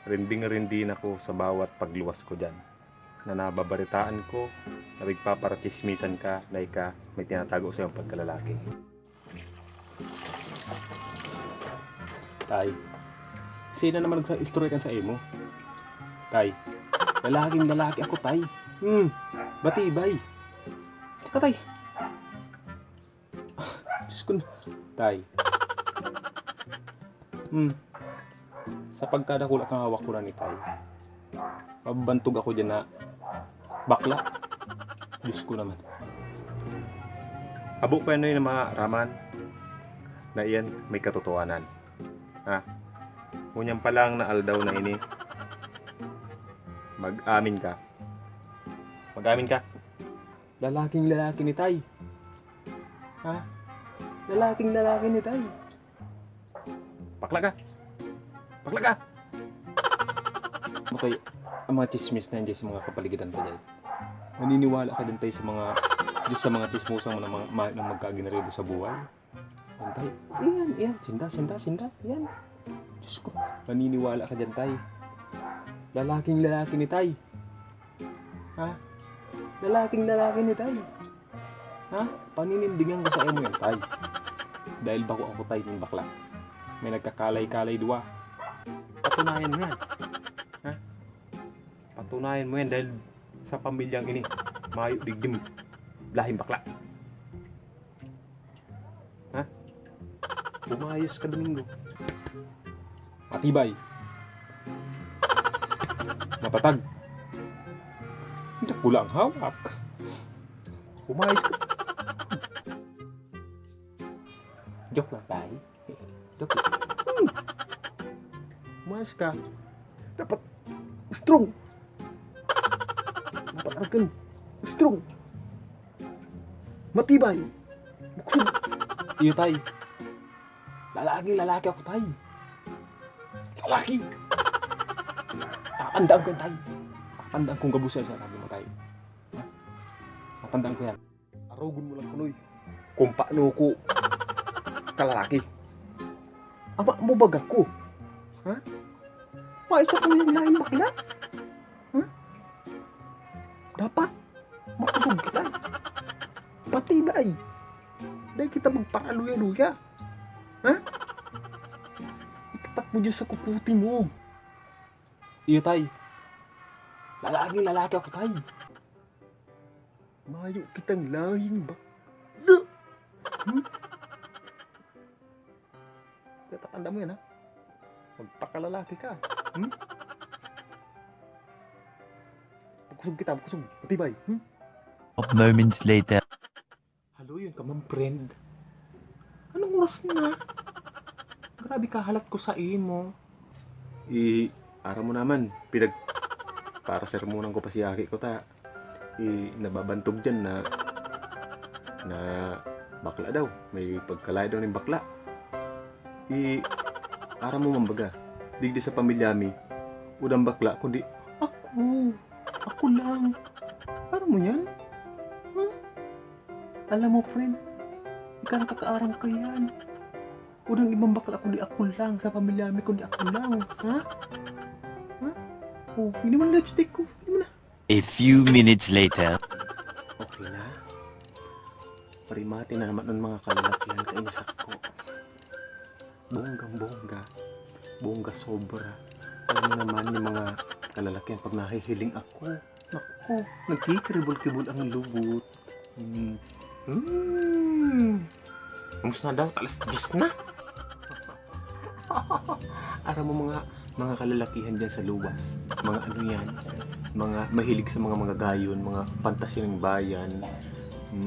rinding-rindin ako sa bawat pagluwas ko dyan. Na nababaritaan ko na nagpaparachismisan ka na may tinatago sa iyong pagkalalaki. Tay, sino naman nagsa-istorya kan sa imo? Tay, lalaking lalaki ako, tay. Batibay. Tsaka, tay. Diyos ko na. Tay. Sa pagkadakula kang hawak ko na ni tay, mabantog ako dyan na bakla. Diyos ko naman. Abo ko yan yung mga raman na iyan may katotohanan. Ha? Ngunyan pa lang na aldaw na ini. Mag-amin ka. Mag-amin ka. Lalaking lalaki ni tay. Ha? Lalaking lalaki ni tay. Bakla ka. Bakla ka. Okay, ang mga chismis na yan sa mga kapaligiran pa dyan. Naniniwala ka din tayo sa mga chismusang na magkaginaribo sa buhay. Yan tayo. Yan. Sinda. Yan. Diyos ko. Naniniwala ka dyan tayo. Lalaking lalaki ni tay. Ha? Lalaking lalaki ni tay. Ha? Paninindigan ko sa imo yan tay. Dahil bako ako tay ng bakla. May nagkakalay-kalay dua. Patunayan mo yan. Ha? Patunayan mo yan dahil sa pamilyang ini, mayo digdim, lahing bakla. Ha? Bumayos ka Domingo. Matibay. Matatag. Hindi pula ang hawak. Bumayos ka. Joke lang tayo. Joke lang. Bumayos ka. Dapat strong. Dapat strong. Matibay. Buksog. Iyo tay. Lalaki ako tay. Lalaki. Tatandaan ko yan tay. Tatandaan kong gabusan sa sabi mo tay. Tatandaan ko yan. Arugon mo lang kunoy. Kung paano ko kalalaki. Ama mo baga ko. Ha? Paisa ko yung lain bakla. Ha? Dapat makusog kita. Pati ba ay? Dahil kita magpakaluya-luya. Ha? Itatak mo dyan sa kukuti mo. Iyo tay. Lalaki ako tay. Mayo kitang lahing bakla. Tatanda mo yan ha. Magpakalalaki ka. Kusog kita, kusog. Matibay. Moments later. Halo, yun ka man, friend. Anong oras na? Grabe ka, halat ko sa imo. Ara mo naman. Para sermonan ko pa si Aki ko ta. Nababantog dyan na bakla daw. May pagkalay daw ng bakla. Ara mo mambaga. Digdi sa pamilyami. Udang bakla, kundi Ako lang. Para mo yan? Ha? Alam mo, friend, ikaw nakakaaram ka yan. Udang ibang bakla, kundi ako lang. Sa pamilyami, kundi ako lang. Ha? Ha? Oh, hindi mo na lipstick ko. Hindi mo na. A few minutes later. Okay na. Parimati na naman ng mga kalalakihan kainisak ko. Bonggang-bongga. Bongga sobra. Alam mo naman yung mga kalalakihan pag nahihiling ako. Naku, nagkikiribol-kibol ang lubot. Kamusta na daw? Talas 10 na. Aram mo mga kalalakihan dyan sa luwas. Mga ano yan. Mga mahilig sa mga gayon. Mga pantasya ng bayan.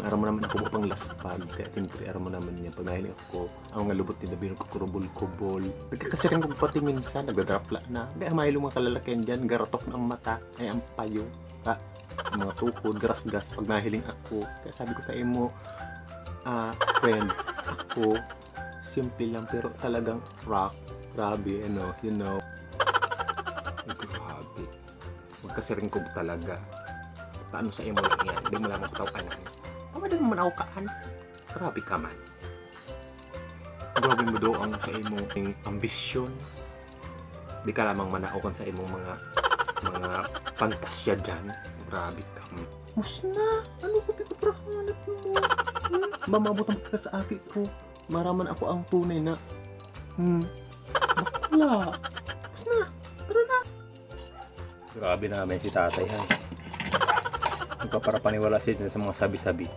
Aram mo naman ako pang laspag. Kaya siyempre aram mo naman yan. Pag nahiling ako, ang mga lubot nila binong kukurubol-kubol. Nagkakasirin ko pati minsan. Nagdadrapla na. Kaya mahilo mga kalalakihan dyan. Garatok ng mata. Ay ang payo. Mga tukod, garas-gas. Pag nahiling ako. Kaya sabi ko tayo mo, friend, ako, simple lang pero talagang rock. Grabe, you know. Grabe. Magkasiring ko talaga. Paano sa imo lang yan? Hindi mo lang magtawanan. Pwede mo man ako kaan. Grabe ka man. Grabe mo daw ang sa imo ambisyon. Di ka lamang manaokan sa imong mga pantasya dyan. Grabe ka. Mus na! Ano ko pinaprahanap mo? Mamabutang ka sa aki ko. Maraman ako ang tunay na bakla. Mus na! Tara na! Grabe namin si tatay ha. Nagpaparapaniwala siya sa mga sabi-sabi.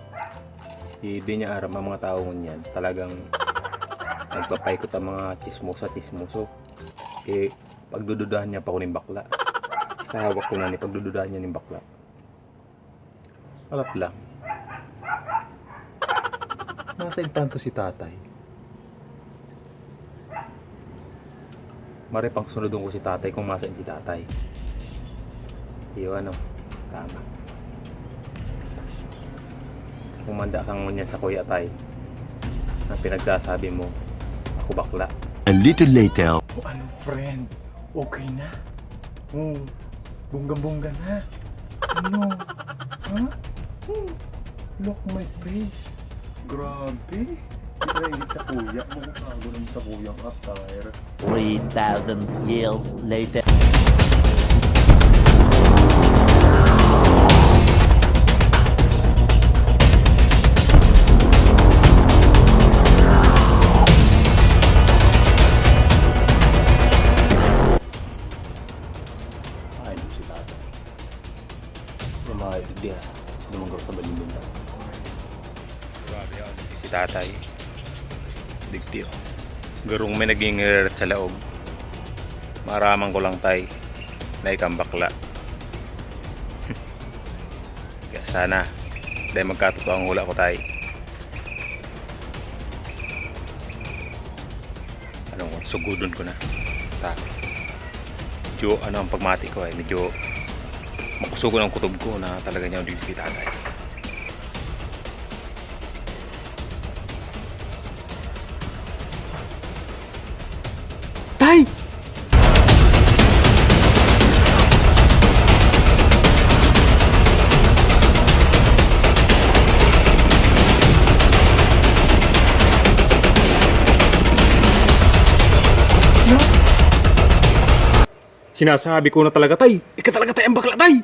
Hindi niya aram ang mga tao niyan. Talagang nagpapaikot ang mga chismosa-chismoso. Pagdududahan niya pa ko ng bakla. Sa hawak ko na ni pagdududahan niya ng bakla. Alap lang. Nasa intanto si tatay. Maripang sunodon ko si tatay kung masain si tatay. Iyo ano, tama. Kumanda kang ngunyan sa kuya tay. Ang pinagsasabi mo, ako bakla. A little later. Ano friend? Okay na? Bunggang-bungga na. Ano? Ha? Look my face. Grabe. Hindi sa kuya. Mukhago naman sa kuyang attire. 3,000 years later. Ay, si tatay. Lumayad dia. Lumanggaw sa balimbing daw. Grabe yan. Si tatay. Digtiyo. Garong may naging sa laog. Maramang ko lang tay. Na ikang bakla. Kaya sana. Dahil magkatotoo ang hula ko tay. Anong sugudon ko na. Medyo ang pagmati ko ay medyo makusugo ng kutob ko na talaga niya hindi si tatay. Tay! Sinasabi ko na talaga tay, ika talaga tay ang bakla tay.